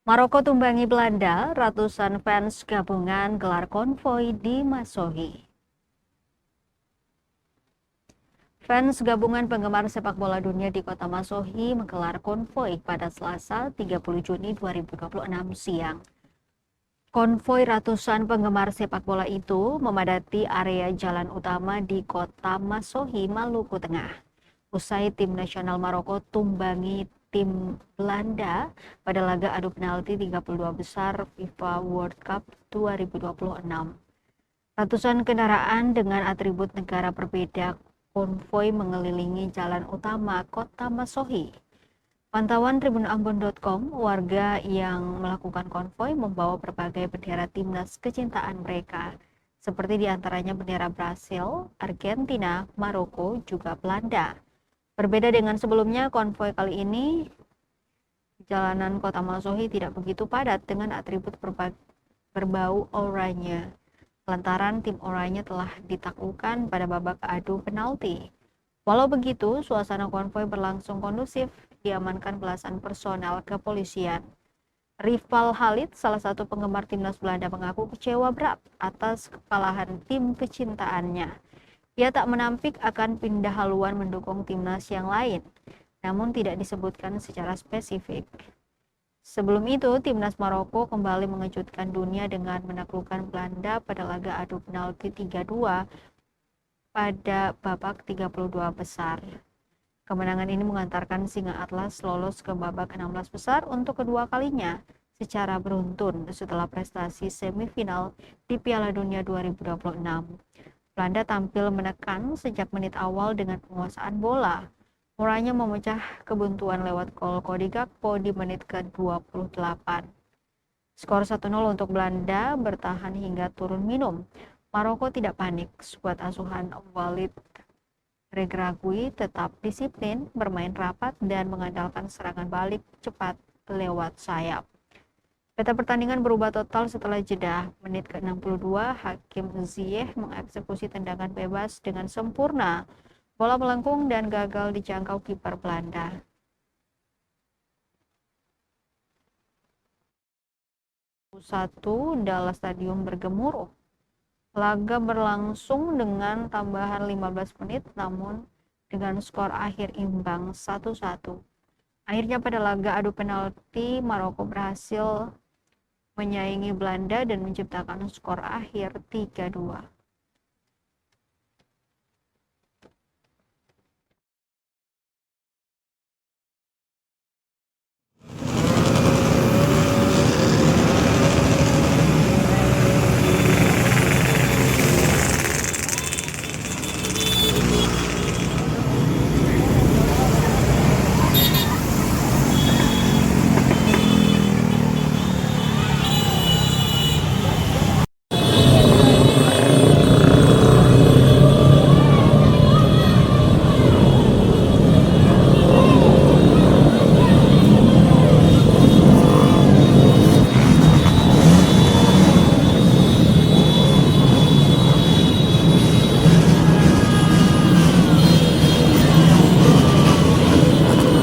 Maroko tumbangi Belanda, ratusan fans gabungan gelar konvoi di Masohi. Fans gabungan penggemar sepak bola dunia di kota Masohi menggelar konvoi pada Selasa 30 Juni 2026 siang. Konvoi ratusan penggemar sepak bola itu memadati area jalan utama di kota Masohi, Maluku Tengah. Usai tim nasional Maroko tumbangi tim Belanda pada laga adu penalti 32 besar FIFA World Cup 2026. Ratusan kendaraan dengan atribut negara berbeda konvoi mengelilingi jalan utama kota Masohi. Pantauan tribunambon.com, warga yang melakukan konvoi membawa berbagai bendera timnas kecintaan mereka, seperti diantaranya bendera Brasil, Argentina, Maroko, juga Belanda. Berbeda dengan sebelumnya, konvoi kali ini jalanan kota Masohi tidak begitu padat dengan atribut berbau oranye, lantaran tim oranye telah ditaklukkan pada babak adu penalti. Walau begitu, suasana konvoi berlangsung kondusif, diamankan belasan personel kepolisian. Rival Halid, salah satu penggemar timnas Belanda, mengaku kecewa berat atas kekalahan tim kecintaannya. Ia tak menampik akan pindah haluan mendukung timnas yang lain, namun tidak disebutkan secara spesifik. Sebelum itu, timnas Maroko kembali mengejutkan dunia dengan menaklukkan Belanda pada laga adu penalti 3-2 pada babak 32 besar. Kemenangan ini mengantarkan Singa Atlas lolos ke babak 16 besar untuk kedua kalinya secara beruntun setelah prestasi semifinal di Piala Dunia 2026. Belanda tampil menekan sejak menit awal dengan penguasaan bola. Oranye memecah kebuntuan lewat gol Cody Gakpo di menit ke-28. Skor 1-0 untuk Belanda bertahan hingga turun minum. Maroko tidak panik, skuad asuhan Walid Regragui tetap disiplin, bermain rapat, dan mengandalkan serangan balik cepat lewat sayap. Peta pertandingan berubah total setelah jeda. Menit ke-62, Hakim Ziyech mengeksekusi tendangan bebas dengan sempurna. Bola melengkung dan gagal dijangkau kiper Belanda. Dallas Stadium bergemuruh. Laga berlangsung dengan tambahan 15 menit, namun dengan skor akhir imbang 1-1. Akhirnya pada laga adu penalti, Maroko berhasil menyaingi Belanda dan menciptakan skor akhir 3-2.